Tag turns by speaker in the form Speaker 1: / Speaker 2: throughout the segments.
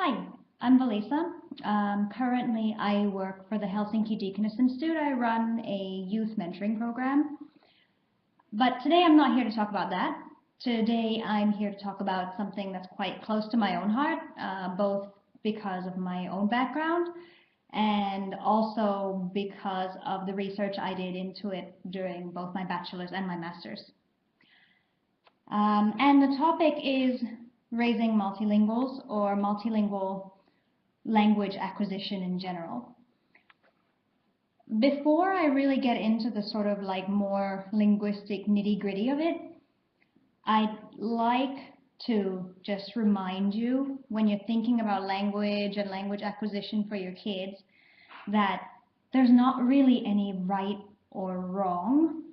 Speaker 1: Hi, I'm Valisa. Currently, I work for the Helsinki Deaconess Institute. I run a youth mentoring program. But today I'm not here to talk about that. Today I'm here to talk about something that's quite close to my own heart, both because of my own background and also because of the research I did into it during both my bachelor's and my master's. And the topic is raising multilinguals or multilingual language acquisition in general. Before I really get into the sort of like more linguistic nitty-gritty of it, I'd like to just remind you when you're thinking about language and language acquisition for your kids that there's not really any right or wrong.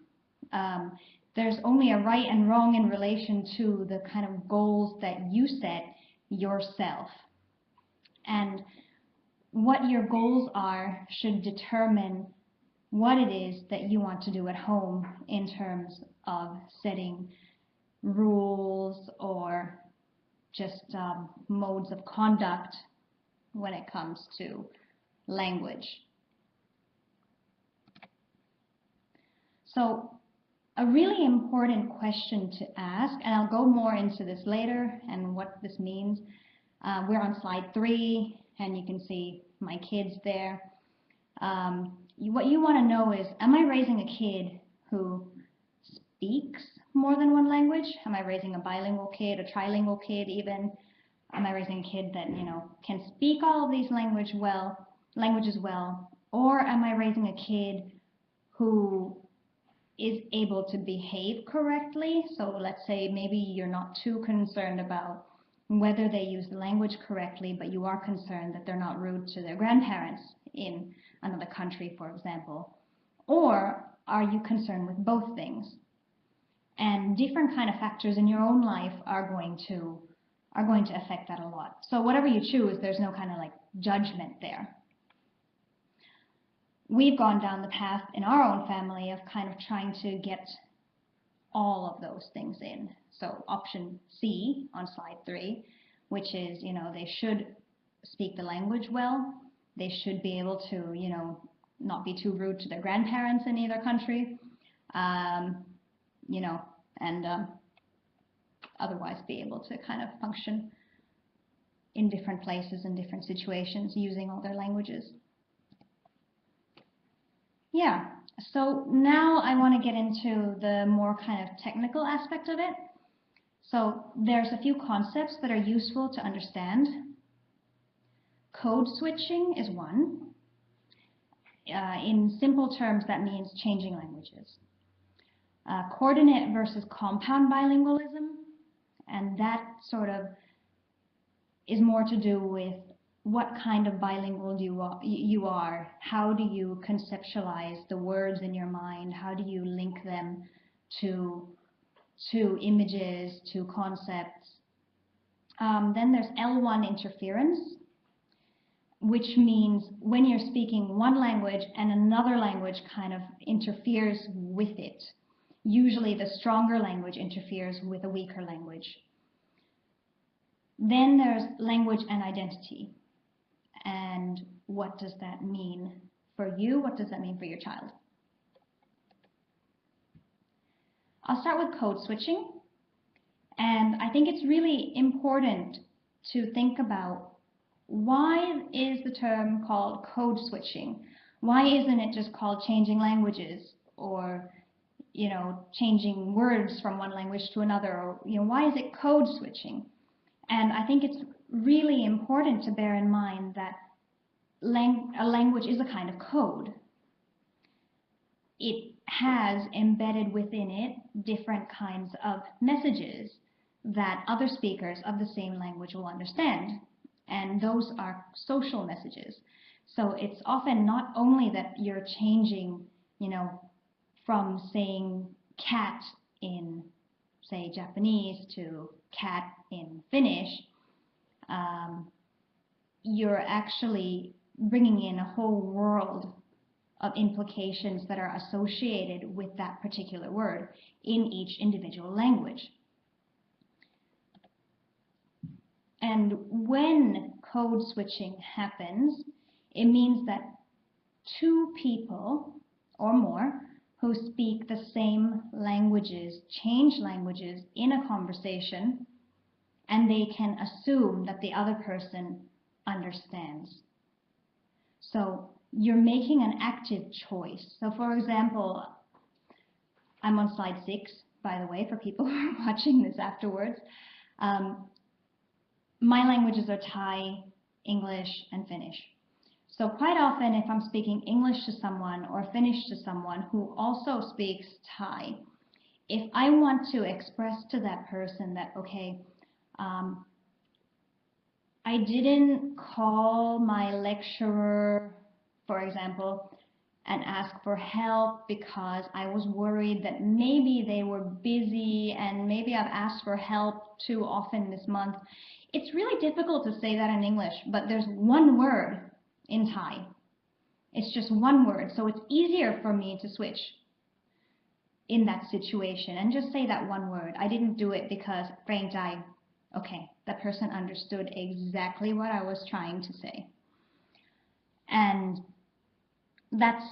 Speaker 1: There's only a right and wrong in relation to the kind of goals that you set yourself. And what your goals are should determine what it is that you want to do at home in terms of setting rules or just modes of conduct when it comes to language. So a really important question to ask, and I'll go more into this later and what this means. We're on slide 3, and you can see my kids there. What you want to know is, am I raising a kid who speaks more than one language? Am I raising a bilingual kid, a trilingual kid even? Am I raising a kid that, can speak all of these languages well? Or am I raising a kid who is able to behave correctly? So let's say maybe you're not too concerned about whether they use the language correctly, but you are concerned that they're not rude to their grandparents in another country, for example. Or are you concerned with both things? And different kind of factors in your own life are going to affect that a lot. So whatever you choose, there's no kind of like judgment there. We've gone down the path in our own family of kind of trying to get all of those things in. So option C on slide 3, which is, they should speak the language well. They should be able to, not be too rude to their grandparents in either country, and otherwise be able to kind of function in different places and different situations using all their languages. Yeah, so now I want to get into the more kind of technical aspect of it. So there's a few concepts that are useful to understand. Code switching is one. In simple terms, that means changing languages. Coordinate versus compound bilingualism, and that sort of is more to do with what kind of bilingual you are. How do you conceptualize the words in your mind? How do you link them to images, to concepts? Then there's L1 interference, which means when you're speaking one language and another language kind of interferes with it. Usually the stronger language interferes with a weaker language. Then there's language and identity. And what does that mean for you? What does that mean for your child? I'll start with code switching. And I think it's really important to think about, why is the term called code switching? Why isn't it just called changing languages, or changing words from one language to another? Or why is it code switching? And I think it's really important to bear in mind that a language is a kind of code. It has embedded within it different kinds of messages that other speakers of the same language will understand. And those are social messages. So it's often not only that you're changing, from saying cat in, say, Japanese to cat in Finnish, you're actually bringing in a whole world of implications that are associated with that particular word in each individual language. And when code switching happens, it means that two people or more who speak the same languages change languages in a conversation, and they can assume that the other person understands. So you're making an active choice. So for example, I'm on slide 6, by the way, for people who are watching this afterwards. My languages are Thai, English, and Finnish. So quite often if I'm speaking English to someone or Finnish to someone who also speaks Thai, if I want to express to that person that, okay, I didn't call my lecturer, for example, and ask for help because I was worried that maybe they were busy and maybe I've asked for help too often this month. It's really difficult to say that in English, but there's one word in Thai. It's just one word, so it's easier for me to switch in that situation and just say that one word. I didn't do it because Frank died. Okay, that person understood exactly what I was trying to say. And that's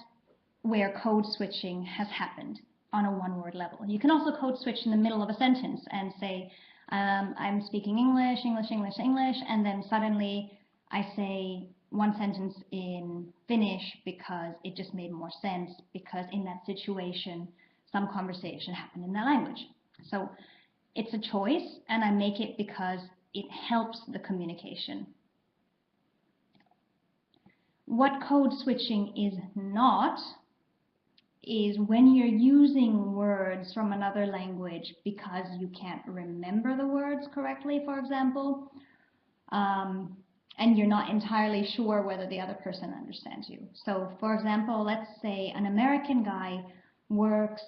Speaker 1: where code switching has happened on a one-word level. You can also code switch in the middle of a sentence and say, I'm speaking English, English, English, English, and then suddenly I say one sentence in Finnish because it just made more sense, because in that situation, some conversation happened in that language. So it's a choice, and I make it because it helps the communication. What code switching is not is when you're using words from another language because you can't remember the words correctly, for example, and you're not entirely sure whether the other person understands you. So, for example, let's say an American guy works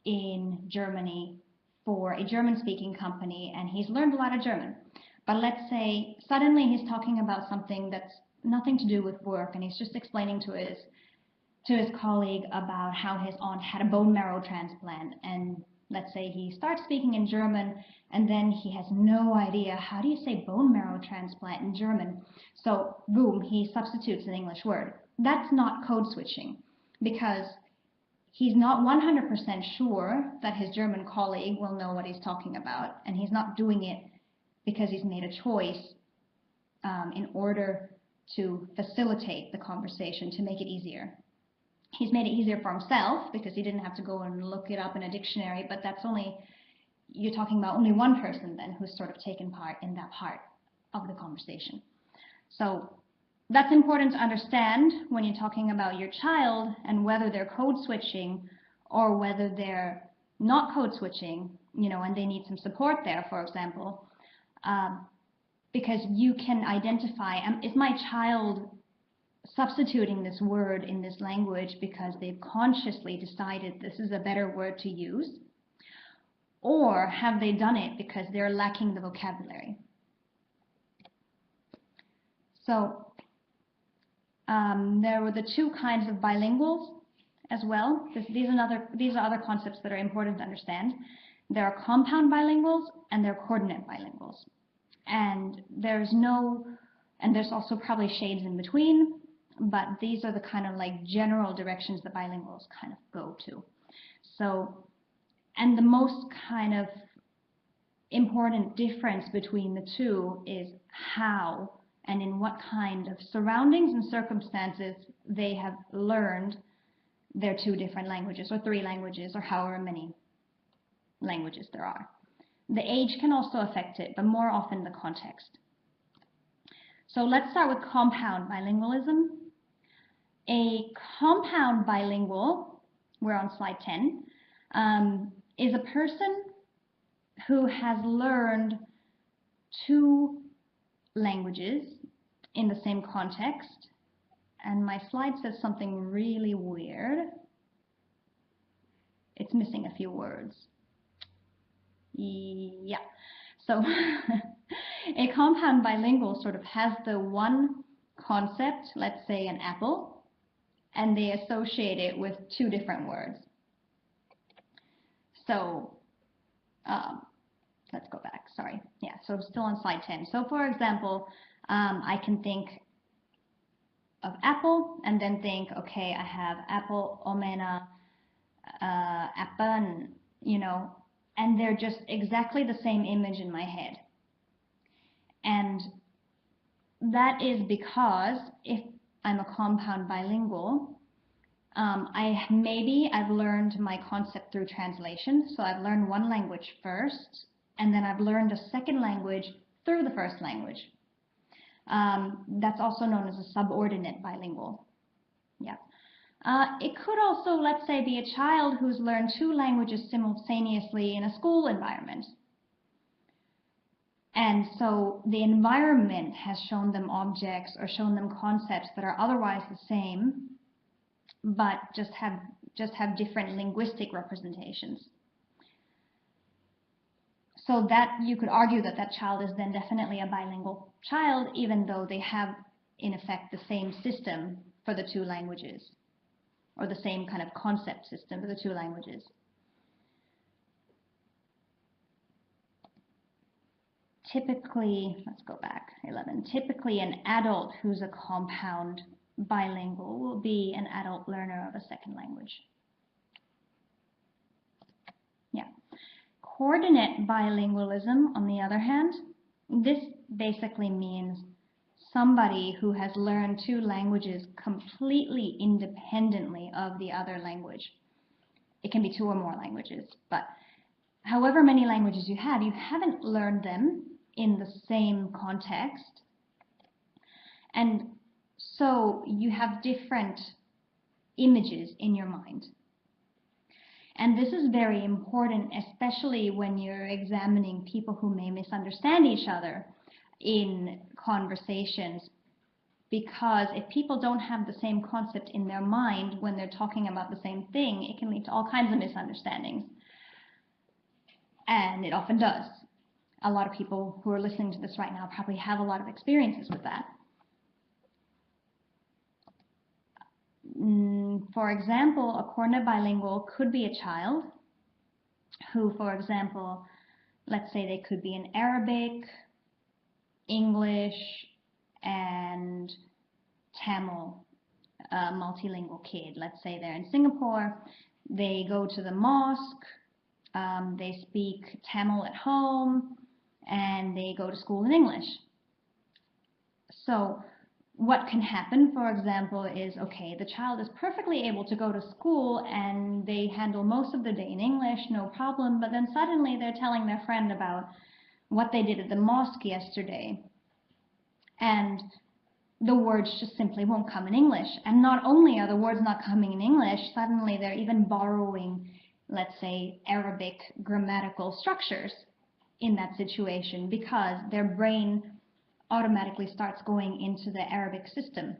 Speaker 1: in Germany for a German-speaking company, and he's learned a lot of German. But let's say suddenly he's talking about something that's nothing to do with work, and he's just explaining to his colleague about how his aunt had a bone marrow transplant. And let's say he starts speaking in German, and then he has no idea, how do you say bone marrow transplant in German? So boom, he substitutes an English word. That's not code switching, because he's not 100% sure that his German colleague will know what he's talking about, and he's not doing it because he's made a choice in order to facilitate the conversation, to make it easier. He's made it easier for himself because he didn't have to go and look it up in a dictionary, but that's only, you're talking about only one person then who's sort of taken part in that part of the conversation. So that's important to understand when you're talking about your child and whether they're code switching or whether they're not code switching, you know, and they need some support there, for example, because you can identify, is my child substituting this word in this language because they've consciously decided this is a better word to use, or have they done it because they're lacking the vocabulary? So there were the two kinds of bilinguals as well. These are other concepts that are important to understand. There are compound bilinguals and there are coordinate bilinguals. And there's also probably shades in between, but these are the kind of like general directions that bilinguals kind of go to. So, and the most kind of important difference between the two is how and in what kind of surroundings and circumstances they have learned their two different languages, or three languages, or however many languages there are. The age can also affect it, but more often the context. So let's start with compound bilingualism. A compound bilingual, we're on slide 10, is a person who has learned two languages in the same context. And my slide says something really weird. It's missing a few words. Yeah, so a compound bilingual sort of has the one concept, let's say an apple, and they associate it with two different words. So let's go back, sorry. Yeah, so still on slide 10. So for example, I can think of apple and then think, okay, I have apple, omena, apple, and they're just exactly the same image in my head. And that is because if I'm a compound bilingual, I've learned my concept through translation. So I've learned one language first, and then I've learned a second language through the first language. That's also known as a subordinate bilingual. Yeah. It could also, let's say, be a child who's learned two languages simultaneously in a school environment. And so the environment has shown them objects or shown them concepts that are otherwise the same, but just have different linguistic representations. So that you could argue that that child is then definitely a bilingual child, even though they have, in effect, the same system for the two languages, or the same kind of concept system for the two languages. Typically, let's go back, 11. Typically, an adult who's a compound bilingual will be an adult learner of a second language. Yeah. Coordinate bilingualism, on the other hand, this basically means somebody who has learned two languages completely independently of the other language. It can be two or more languages, but however many languages you haven't learned them in the same context, and so you have different images in your mind. And this is very important, especially when you're examining people who may misunderstand each other in conversations, because if people don't have the same concept in their mind when they're talking about the same thing, it can lead to all kinds of misunderstandings. And it often does. A lot of people who are listening to this right now probably have a lot of experiences with that. For example, a coordinate bilingual could be a child who, for example, let's say they could be in Arabic, English, and Tamil, a multilingual kid. Let's say they're in Singapore, they go to the mosque, they speak Tamil at home, and they go to school in English. So what can happen, for example, is, okay, the child is perfectly able to go to school and they handle most of the day in English, no problem, but then suddenly they're telling their friend about what they did at the mosque yesterday, and the words just simply won't come in English. And not only are the words not coming in English, suddenly they're even borrowing, let's say, Arabic grammatical structures in that situation, because their brain automatically starts going into the Arabic system.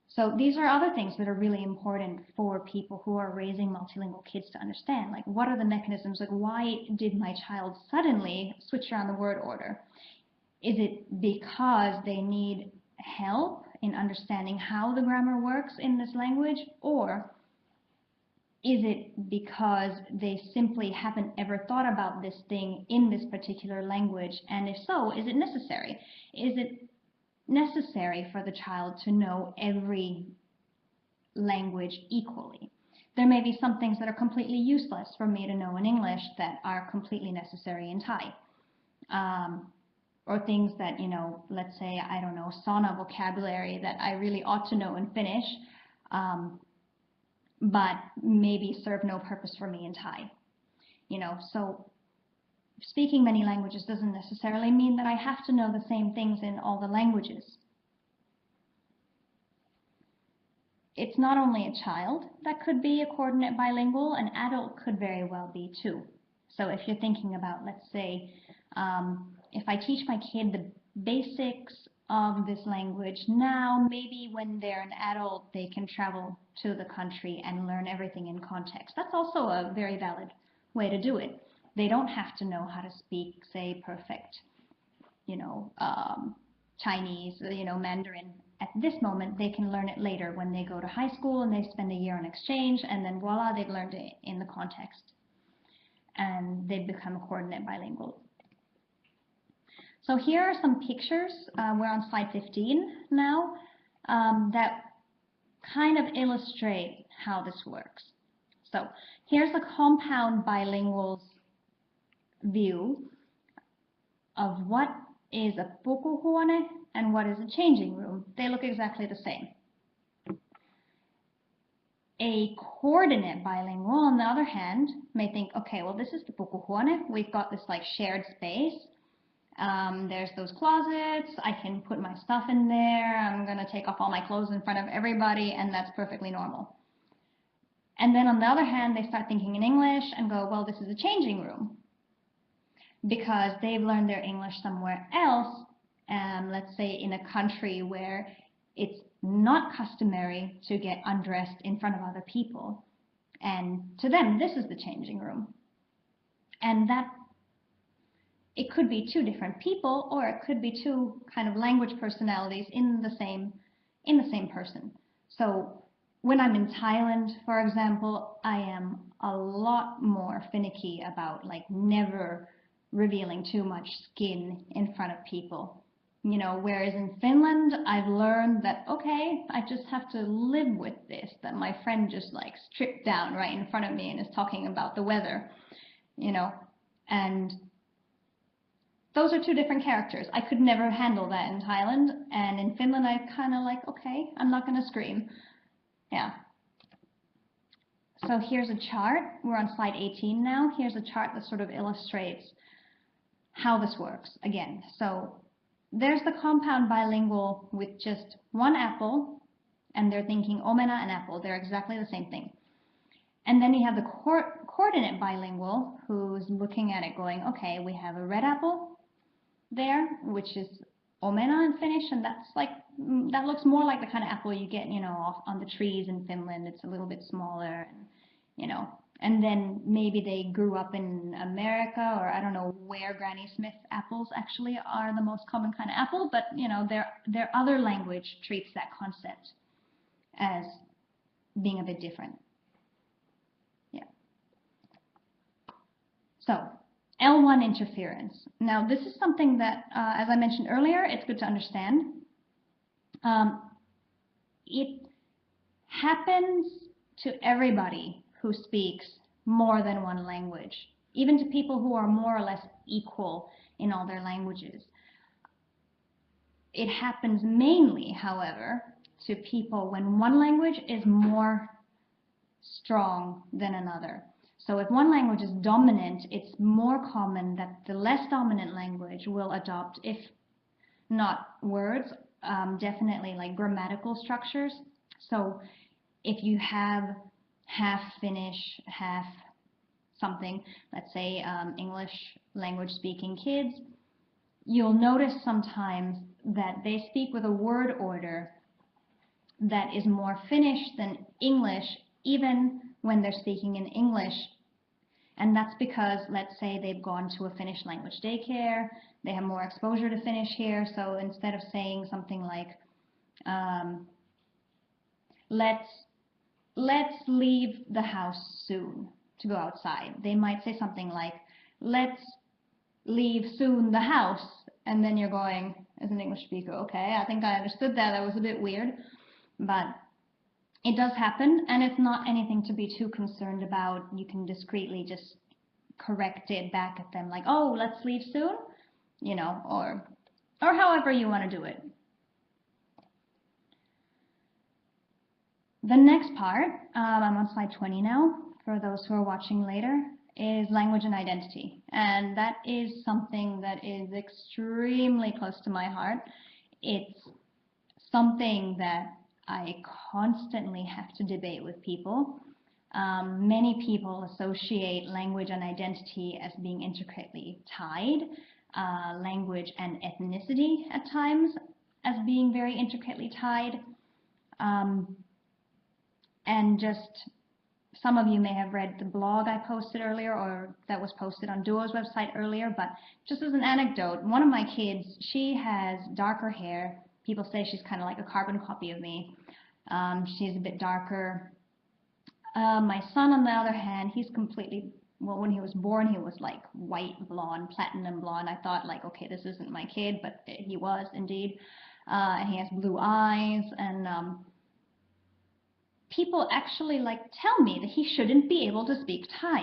Speaker 1: So these are other things that are really important for people who are raising multilingual kids to understand. Like, what are the mechanisms? Like, why did my child suddenly switch around the word order? Is it because they need help in understanding how the grammar works in this language? Or is it because they simply haven't ever thought about this thing in this particular language? And if so, is it necessary? Is it necessary for the child to know every language equally? There may be some things that are completely useless for me to know in English that are completely necessary in Thai. Or things that, let's say, I don't know, sauna vocabulary that I really ought to know in Finnish, but maybe serve no purpose for me in Thai. So speaking many languages doesn't necessarily mean that I have to know the same things in all the languages. It's not only a child that could be a coordinate bilingual, an adult could very well be too. So if you're thinking about, let's say, if I teach my kid the basics of this language now, maybe when they're an adult, they can travel to the country and learn everything in context. That's also a very valid way to do it. They don't have to know how to speak, say, perfect, Chinese, Mandarin at this moment. They can learn it later when they go to high school and they spend a year on exchange, and then voila, they've learned it in the context. And they've become a coordinate bilingual. So here are some pictures, we're on slide 15 now, that kind of illustrate how this works. So here's a compound bilingual's view of what is a pukuhuone and what is a changing room. They look exactly the same. A coordinate bilingual, on the other hand, may think, okay, well, this is the pukuhuone. We've got this like shared space. There's those closets. I can put my stuff in there. I'm going to take off all my clothes in front of everybody, and that's perfectly normal. And then on the other hand, they start thinking in English and go, well, this is a changing room, because they've learned their English somewhere else, let's say in a country where it's not customary to get undressed in front of other people. And to them, this is the changing room. And that it could be two different people, or it could be two kind of language personalities in the same person. So when I'm in Thailand, for example, I am a lot more finicky about like never revealing too much skin in front of people. You know, whereas in Finland, I've learned that, okay, I just have to live with this, that my friend just like stripped down right in front of me and is talking about the weather, you know, and those are two different characters. I could never handle that in Thailand, and in Finland, I kind of like, okay, I'm not going to scream. Yeah. So here's a chart. We're on slide 18 now. Here's a chart that sort of illustrates how this works again. So there's the compound bilingual with just one apple, and they're thinking omena and apple. They're exactly the same thing. And then you have the coordinate bilingual who's looking at it going, okay, we have a red apple there, which is omena in Finnish, and that's like, that looks more like the kind of apple you get, you know, on the trees in Finland. It's a little bit smaller, and, you know, and then maybe they grew up in America, or I don't know where Granny Smith apples actually are the most common kind of apple, but, you know, their other language treats that concept as being a bit different. Yeah. So L1 interference. Now, this is something that, as I mentioned earlier, it's good to understand. It happens to everybody who speaks more than one language, even to people who are more or less equal in all their languages. It happens mainly, however, to people when one language is more strong than another. So if one language is dominant, it's more common that the less dominant language will adopt, if not words, definitely like grammatical structures. So if you have half Finnish, half something, let's say English language speaking kids, you'll notice sometimes that they speak with a word order that is more Finnish than English, even when they're speaking in English. And that's because, let's say, they've gone to a Finnish language daycare, they have more exposure to Finnish here, so instead of saying something like, let's leave the house soon to go outside, they might say something like, let's leave soon the house, and then you're going, as an English speaker, okay, I think I understood that, that was a bit weird, but it does happen, and it's not anything to be too concerned about. You can discreetly just correct it back at them, like, oh, let's leave soon, you know, or however you want to do it. The next part, I'm on slide 20 now, for those who are watching later, is language and identity. And that is something that is extremely close to my heart. It's something that I constantly have to debate with people. Many people associate language and identity as being intricately tied, language and ethnicity at times as being very intricately tied. And just, some of you may have read the blog I posted earlier, or that was posted on Duo's website earlier, but just as an anecdote, one of my kids, she has darker hair. People say she's kind of like a carbon copy of me. She's a bit darker. My son, on the other hand, he's completely well, when he was born, he was like white blonde, platinum blonde. I thought like, okay, this isn't my kid, but he was indeed. And he has blue eyes, and people actually like tell me that he shouldn't be able to speak Thai.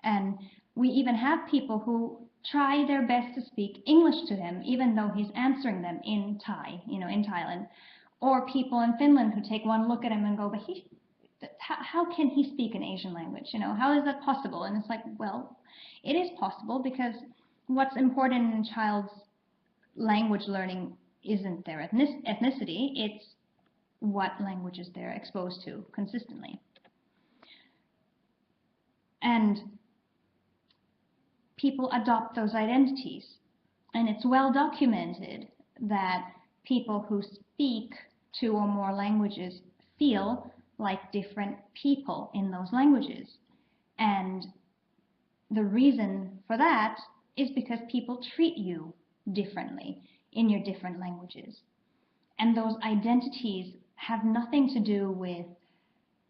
Speaker 1: And we even have people who try their best to speak English to him, even though he's answering them in Thai, in Thailand. Or people in Finland who take one look at him and go, but how can he speak an Asian language? How is that possible? And it's like, well, it is possible because what's important in a child's language learning isn't their ethnicity, it's what languages they're exposed to consistently. And people adopt those identities. And it's well documented that people who speak 2 or more languages feel like different people in those languages. And the reason for that is because people treat you differently in your different languages. And those identities have nothing to do with,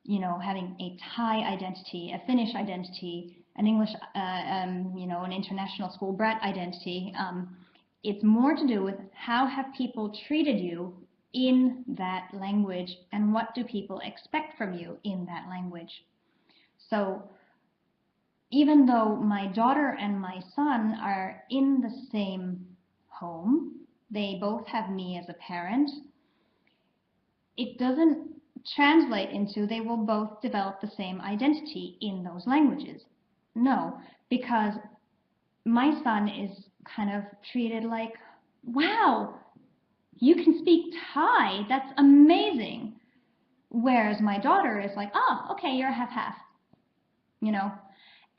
Speaker 1: having a Thai identity, a Finnish identity, an English, an international school brat identity. It's more to do with how have people treated you in that language and what do people expect from you in that language. So even though my daughter and my son are in the same home, they both have me as a parent, it doesn't translate into they will both develop the same identity in those languages. No, because my son is kind of treated like, wow, you can speak Thai, that's amazing. Whereas my daughter is like, oh, okay, you're a half-half,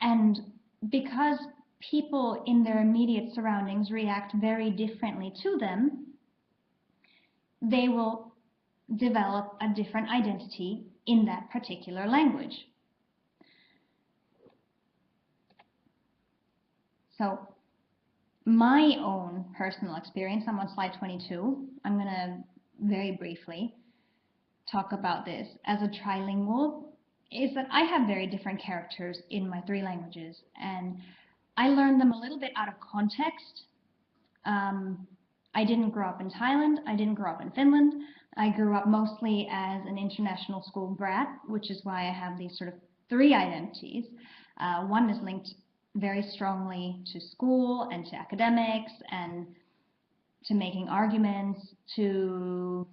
Speaker 1: And because people in their immediate surroundings react very differently to them, they will develop a different identity in that particular language. So my own personal experience, I'm on slide 22. I'm going to very briefly talk about this as a trilingual, is that I have very different characters in my 3 languages, and I learned them a little bit out of context. I didn't grow up in Thailand, I didn't grow up in Finland. I grew up mostly as an international school brat, which is why I have these sort of 3 identities. One is linked very strongly to school and to academics and to making arguments, to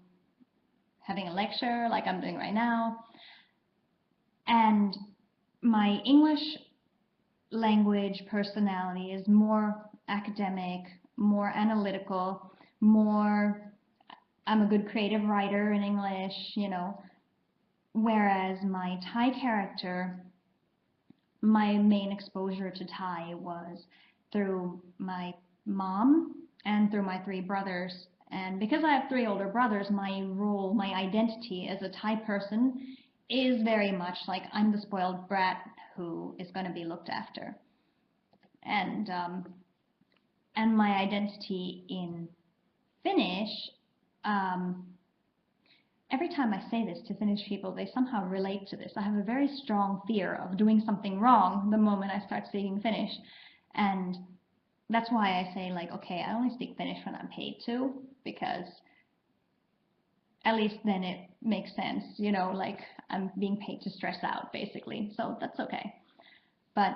Speaker 1: having a lecture like I'm doing right now. And my English language personality is more academic, more analytical, I'm a good creative writer in English, whereas my Thai character, my main exposure to Thai was through my mom and through my 3 brothers. And because I have 3 older brothers, my role, my identity as a Thai person is very much like I'm the spoiled brat who is going to be looked after. And my identity in Finnish, every time I say this to Finnish people, they somehow relate to this. I have a very strong fear of doing something wrong the moment I start speaking Finnish. And that's why I say, like, okay, I only speak Finnish when I'm paid to, because at least then it makes sense, like I'm being paid to stress out, basically. So that's okay. But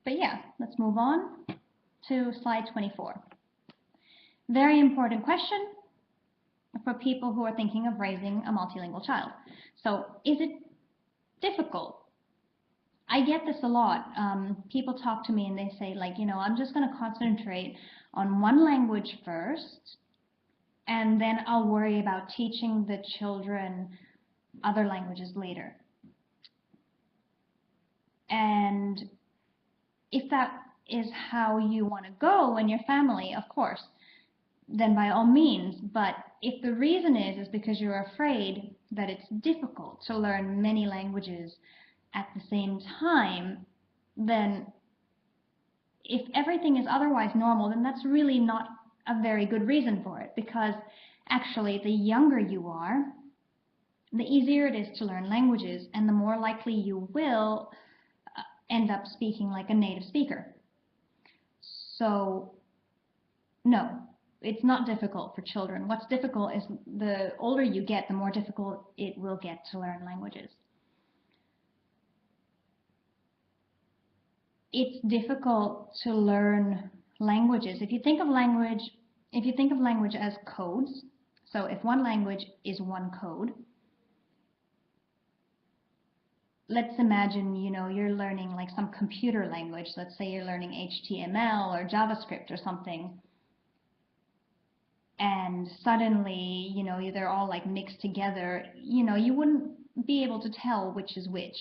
Speaker 1: yeah, let's move on to slide 24. Very important question for people who are thinking of raising a multilingual child. So is it difficult? I get this a lot. People talk to me and they say, like, I'm just going to concentrate on one language first, and then I'll worry about teaching the children other languages later. And if that is how you want to go in your family, of course, then by all means. But if the reason is because you're afraid that it's difficult to learn many languages at the same time, then if everything is otherwise normal, then that's really not a very good reason for it, because actually the younger you are, the easier it is to learn languages, and the more likely you will end up speaking like a native speaker. So, no, it's not difficult for children. What's difficult is the older you get, the more difficult it will get to learn languages. It's difficult to learn languages. If you think of language as codes, so if one language is one code, let's imagine, you're learning like some computer language. Let's say you're learning HTML or JavaScript or something. And suddenly, they're all like mixed together. You wouldn't be able to tell which is which,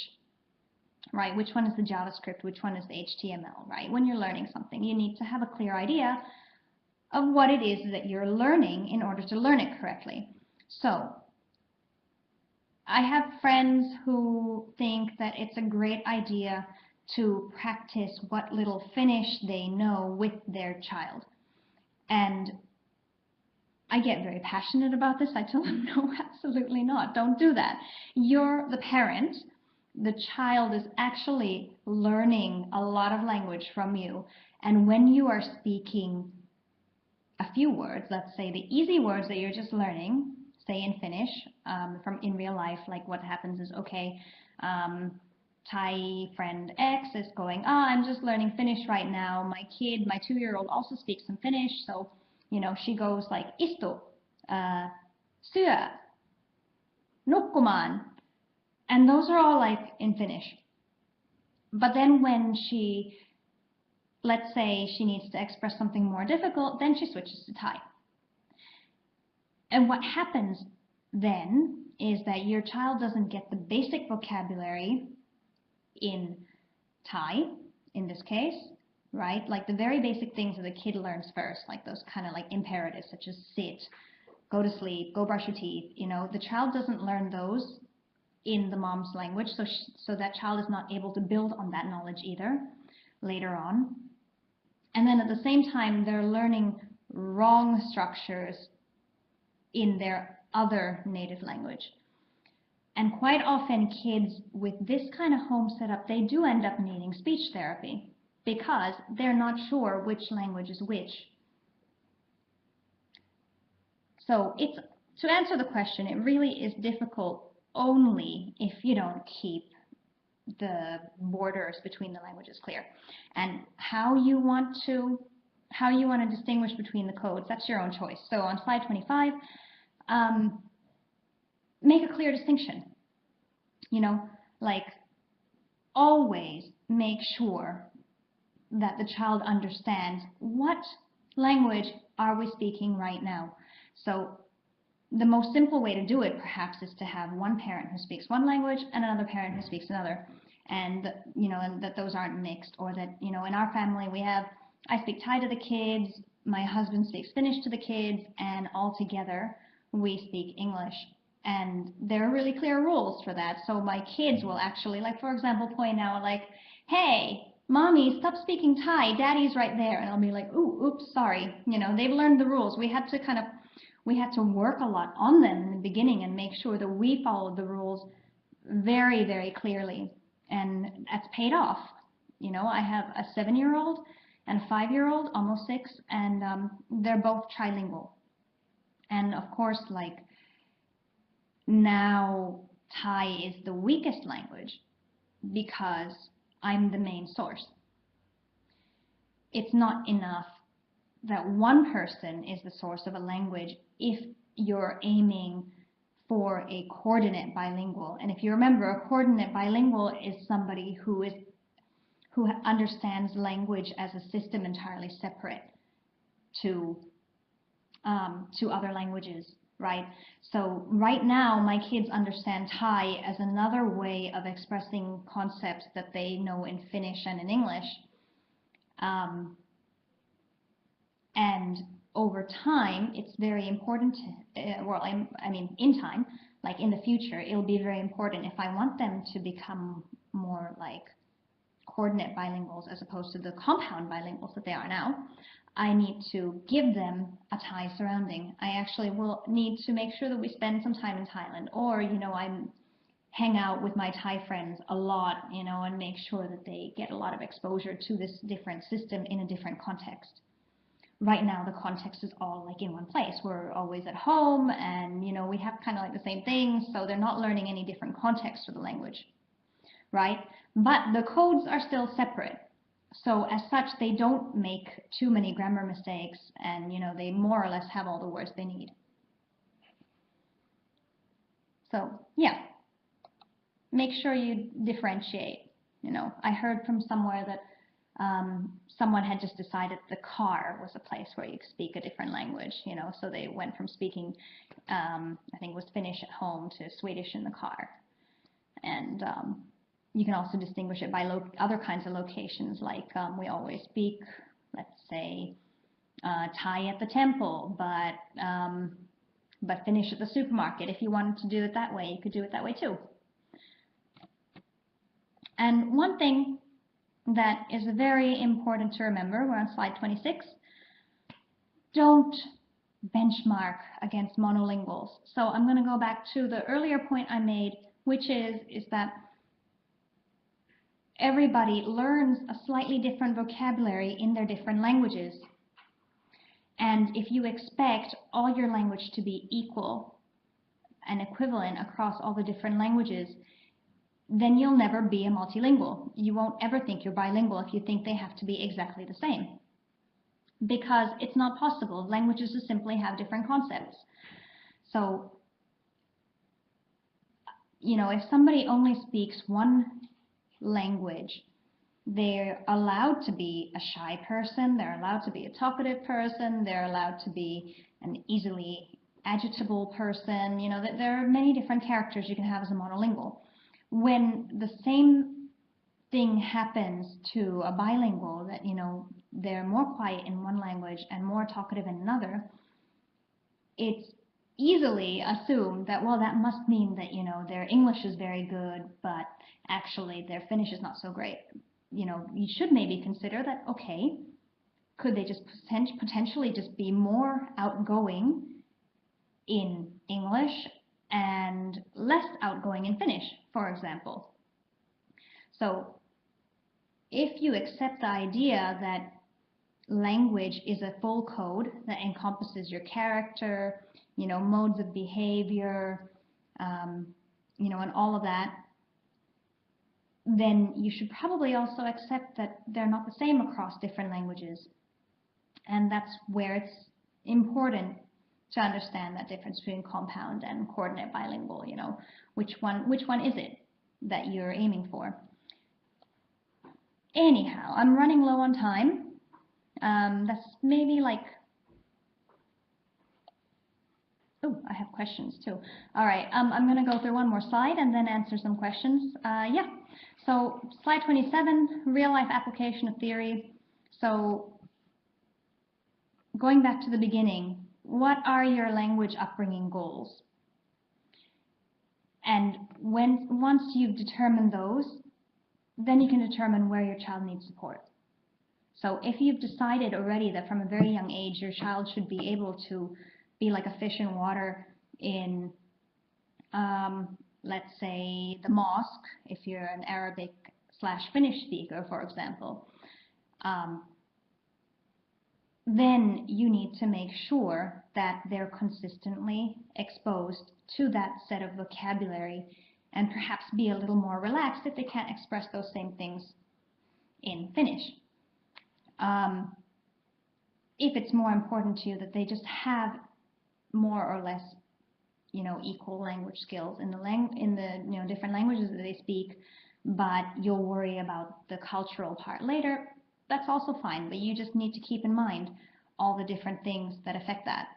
Speaker 1: right? Which one is the JavaScript, which one is the HTML, right? When you're learning something, you need to have a clear idea of what it is that you're learning in order to learn it correctly. So, I have friends who think that it's a great idea to practice what little Finnish they know with their child. And I get very passionate about this. I tell them, no, absolutely not. Don't do that. You're the parent. The child is actually learning a lot of language from you. And when you are speaking a few words, let's say the easy words that you're just learning, say in Finnish, from in real life, like what happens is, okay, Thai friend X is going, I'm just learning Finnish right now. My kid, my 2-year-old also speaks some Finnish, so, she goes like, istu, syö, nukkumaan, and those are all like in Finnish. But then when let's say she needs to express something more difficult, then she switches to Thai. And what happens then is that your child doesn't get the basic vocabulary in Thai, in this case, right? Like the very basic things that the kid learns first, like those kind of like imperatives such as sit, go to sleep, go brush your teeth. The child doesn't learn those in the mom's language, so that child is not able to build on that knowledge either later on. And then at the same time, they're learning wrong structures in their other native language. And quite often kids with this kind of home setup, they do end up needing speech therapy because they're not sure which language is which. So to answer the question, it really is difficult only if you don't keep the borders between the languages clear. And how you want to distinguish between the codes, that's your own choice. So on slide 25, make a clear distinction. Like always make sure that the child understands what language are we speaking right now. So the most simple way to do it perhaps is to have one parent who speaks one language and another parent who speaks another, and and that those aren't mixed, or that in our family I speak Thai to the kids, my husband speaks Finnish to the kids, and all together we speak English. And there are really clear rules for that. So my kids will actually, like for example, point out like, hey, mommy, stop speaking Thai, daddy's right there. And I'll be like, ooh, oops, sorry. They've learned the rules. We had to work a lot on them in the beginning and make sure that we followed the rules very, very clearly. And that's paid off. I have a 7-year-old and a 5-year-old, almost 6, and they're both trilingual. And of course, like, now Thai is the weakest language because I'm the main source. It's not enough that one person is the source of a language if you're aiming for a coordinate bilingual. And if you remember, a coordinate bilingual is somebody who understands language as a system entirely separate to other languages, right? So right now, my kids understand Thai as another way of expressing concepts that they know in Finnish and in English. And over time, it's very important, in time, like in the future, it'll be very important if I want them to become more like coordinate bilinguals as opposed to the compound bilinguals that they are now. I need to give them a Thai surrounding. I actually will need to make sure that we spend some time in Thailand, or, I hang out with my Thai friends a lot, and make sure that they get a lot of exposure to this different system in a different context. Right now, the context is all like in one place. We're always at home, and, we have kind of like the same things, so they're not learning any different context for the language, right? But the codes are still separate. So as such, they don't make too many grammar mistakes, and they more or less have all the words they need. So yeah, make sure you differentiate. I heard from somewhere that someone had just decided the car was a place where you speak a different language. So they went from speaking, I think it was Finnish at home, to Swedish in the car. And you can also distinguish it by other kinds of locations, like we always speak, let's say, Thai at the temple, but Finnish at the supermarket. If you wanted to do it that way, you could do it that way too. And one thing that is very important to remember, we're on slide 26, don't benchmark against monolinguals. So I'm going to go back to the earlier point I made, which is that everybody learns a slightly different vocabulary in their different languages. And if you expect all your language to be equal and equivalent across all the different languages, then you'll never be a multilingual. You won't ever think you're bilingual if you think they have to be exactly the same. Because it's not possible. Languages just simply have different concepts. So, if somebody only speaks one language, they're allowed to be a shy person, they're allowed to be a talkative person, they're allowed to be an easily agitable person. There are many different characters you can have as a monolingual. When the same thing happens to a bilingual, that, they're more quiet in one language and more talkative in another, it's easily assumed that, well, that must mean that, their English is very good, but actually their Finnish is not so great. You should maybe consider that, okay, could they just potentially just be more outgoing in English and less outgoing in Finnish, for example. So if you accept the idea that language is a full code that encompasses your character, modes of behavior, and all of that, then you should probably also accept that they're not the same across different languages. And that's where it's important to understand that difference between compound and coordinate bilingual. Which one is it that you're aiming for? Anyhow, I'm running low on time. That's maybe like, oh, I have questions too. All right, I'm going to go through one more slide and then answer some questions. Yeah, so slide 27, real life application of theory. So going back to the beginning, what are your language upbringing goals? And once you've determined those, then you can determine where your child needs support. So if you've decided already that from a very young age your child should be able to be like a fish in water in, let's say, the mosque, if you're an Arabic/Finnish speaker, for example, then you need to make sure that they're consistently exposed to that set of vocabulary and perhaps be a little more relaxed if they can't express those same things in Finnish. If it's more important to you that they just have more or less, equal language skills in the different languages that they speak, but you'll worry about the cultural part later, that's also fine, but you just need to keep in mind all the different things that affect that.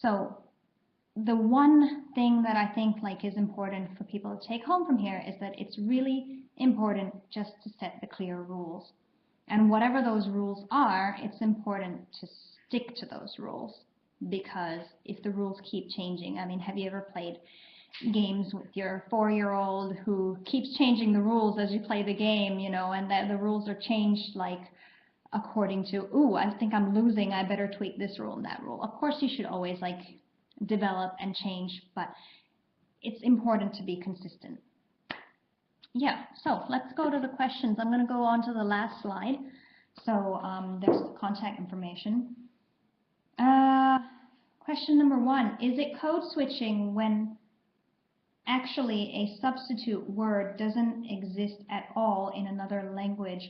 Speaker 1: So the one thing that I think is important for people to take home from here is that it's really important just to set the clear rules. And whatever those rules are, it's important to stick to those rules, because if the rules keep changing, I mean, have you ever played games with your 4-year-old who keeps changing the rules as you play the game, and that the rules are changed like according to, ooh, I think I'm losing, I better tweak this rule and that rule. Of course, you should always like develop and change, but it's important to be consistent. Yeah, so let's go to the questions. I'm going to go on to the last slide. So there's contact information. Question number 1, is it code switching when actually a substitute word doesn't exist at all in another language?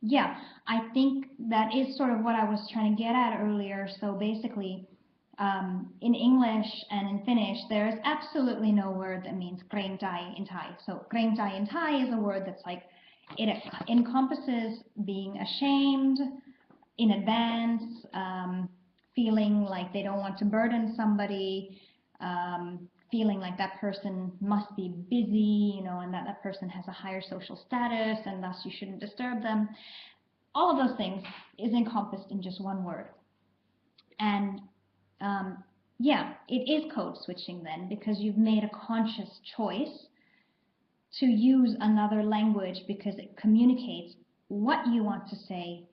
Speaker 1: Yeah, I think that is sort of what I was trying to get at earlier. So basically, in English and in Finnish, there is absolutely no word that means kreng tai in Thai. So kreng tai in Thai is a word that's like, it encompasses being ashamed in advance, feeling like they don't want to burden somebody, feeling like that person must be busy, you know, and that that person has a higher social status and thus you shouldn't disturb them. All of those things is encompassed in just one word. And yeah, it is code switching then, because you've made a conscious choice to use another language because it communicates what you want to say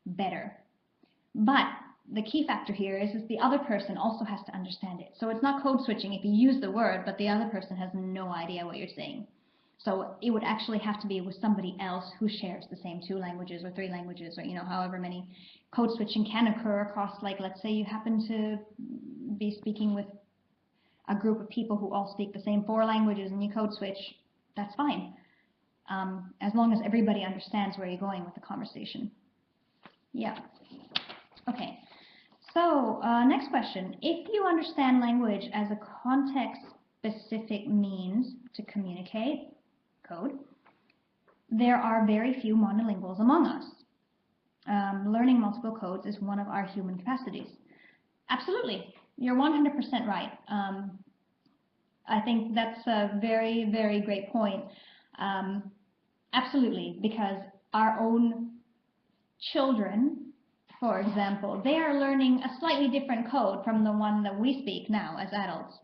Speaker 1: better. But the key factor here is the other person also has to understand it. So it's not code switching if you use the word, but the other person has no idea what you're saying. So it would actually have to be with somebody else who shares the same 2 languages or 3 languages, or, you know, however many. Code switching can occur across, like, let's say you happen to be speaking with a group of people who all speak the same 4 languages and you code switch, that's fine. As long as everybody understands where you're going with the conversation. Yeah. Okay. So, next question. If you understand language as a context-specific means to communicate, code, there are very few monolinguals among us. Learning multiple codes is one of our human capacities. Absolutely. You're 100% right. I think that's a very, very great point. Absolutely, because our own children, for example, they are learning a slightly different code from the one that we speak now as adults.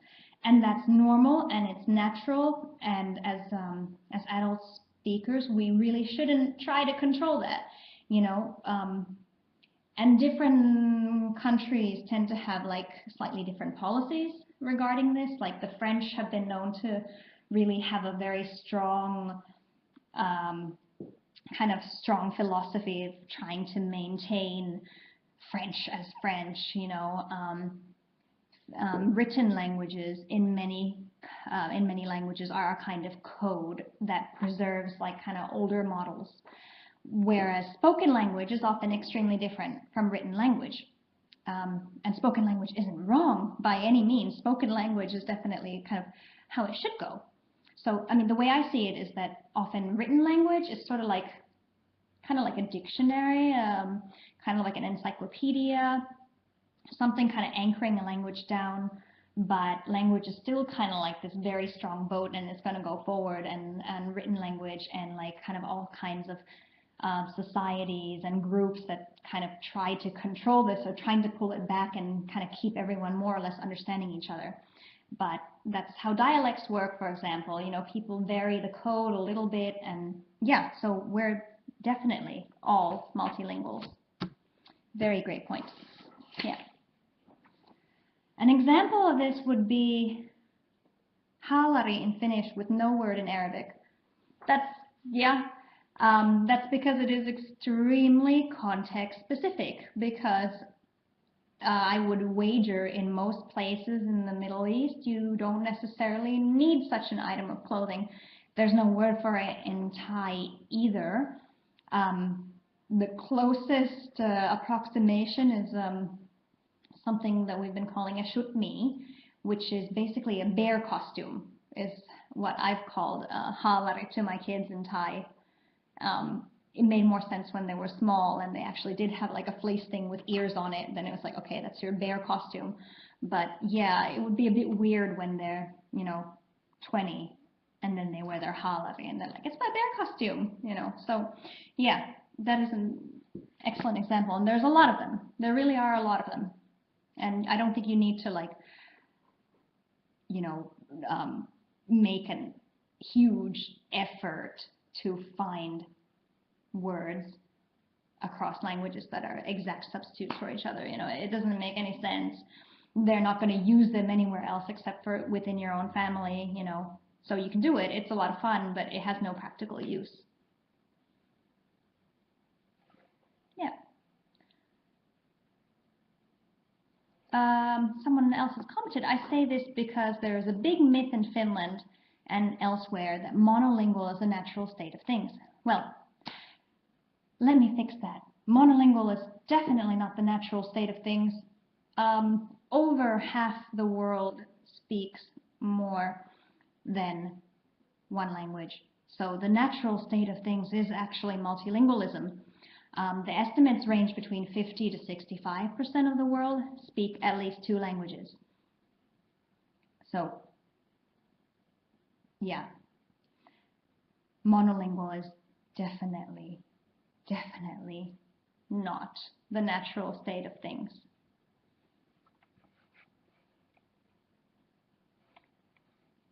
Speaker 1: And that's normal and it's natural, and as adult speakers, we really shouldn't try to control that, you know. And different countries tend to have like slightly different policies regarding this. Like the French have been known to really have a very strong kind of strong philosophy of trying to maintain French as French, you know. Written languages in many languages are a kind of code that preserves like kind of older models, whereas spoken language is often extremely different from written language. And spoken language isn't wrong by any means. Spoken language is definitely kind of how it should go. So, I mean, the way I see it is that often written language is sort of like, kind of like a dictionary, kind of like an encyclopedia, something kind of anchoring a language down, but language is still kind of like this very strong boat and it's going to go forward, and written language and like kind of all kinds of societies and groups that kind of try to control this or trying to pull it back and kind of keep everyone more or less understanding each other. But that's how dialects work, for example. You know, people vary the code a little bit, and yeah, so we're definitely all multilinguals. Very great point. Yeah. An example of this would be haalari in Finnish with no word in Arabic. That's, yeah, that's because it is extremely context specific, because I would wager in most places in the Middle East you don't necessarily need such an item of clothing. There's no word for it in Thai either. The closest approximation is something that we've been calling a shutmi, which is basically a bear costume, is what I've called haalari to my kids in Thai. It made more sense when they were small and they actually did have like a fleece thing with ears on it. Then it was like, okay, that's your bear costume. But yeah, it would be a bit weird when they're, you know, 20 and then they wear their haalari and they're like, it's my bear costume, you know. So yeah, that is an excellent example. And there's a lot of them. There really are a lot of them. And I don't think you need to like, you know, make huge effort to find words across languages that are exact substitutes for each other. You know, it doesn't make any sense. They're not going to use them anywhere else except for within your own family, you know. So you can do it. It's a lot of fun, but it has no practical use. Yeah. Someone else has commented, I say this because there is a big myth in Finland and elsewhere that monolingual is a natural state of things. Well, let me fix that. Monolingual is definitely not the natural state of things. Over half the world speaks more than one language. So the natural state of things is actually multilingualism. The estimates range between 50 to 65% of the world speak at least 2 languages. So, yeah, monolingual is definitely not the natural state of things.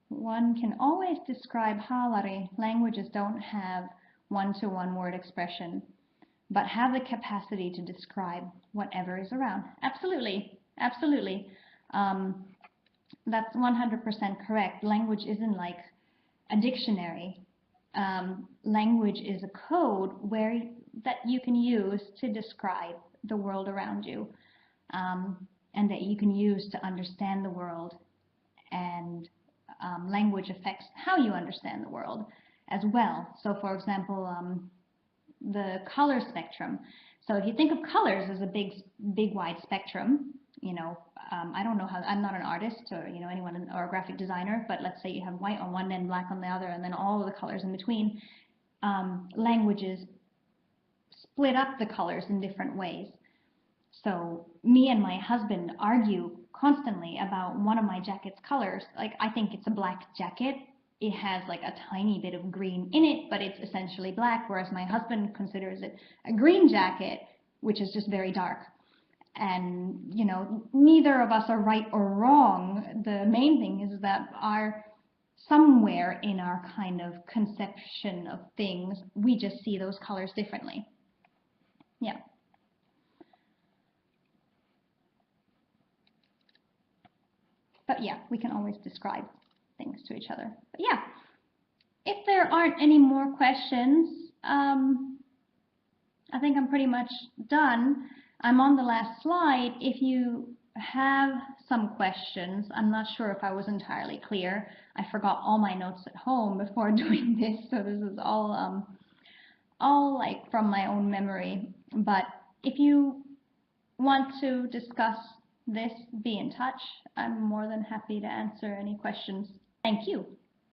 Speaker 1: One can always describe haalari. Languages don't have one-to-one word expression, but have the capacity to describe whatever is around. Absolutely, absolutely. That's 100% correct. Language isn't like a dictionary. Language is a code that you can use to describe the world around you, and that you can use to understand the world. And language affects how you understand the world as well. So, for example, the color spectrum. So if you think of colors as a big wide spectrum, you know, I don't know how, I'm not an artist or, you know, anyone or a graphic designer, but let's say you have white on one end, black on the other, and then all of the colors in between. Languages split up the colors in different ways. So me and my husband argue constantly about one of my jacket's colors. Like, I think it's a black jacket. It has like a tiny bit of green in it, but it's essentially black, whereas my husband considers it a green jacket, which is just very dark. And, you know, neither of us are right or wrong. The main thing is that somewhere in our kind of conception of things, we just see those colors differently. Yeah. But yeah, we can always describe things to each other. But yeah, if there aren't any more questions, I think I'm pretty much done. I'm on the last slide. If you have some questions, I'm not sure if I was entirely clear. I forgot all my notes at home before doing this, so this is all like from my own memory. But if you want to discuss this, be in touch. I'm more than happy to answer any questions. Thank you.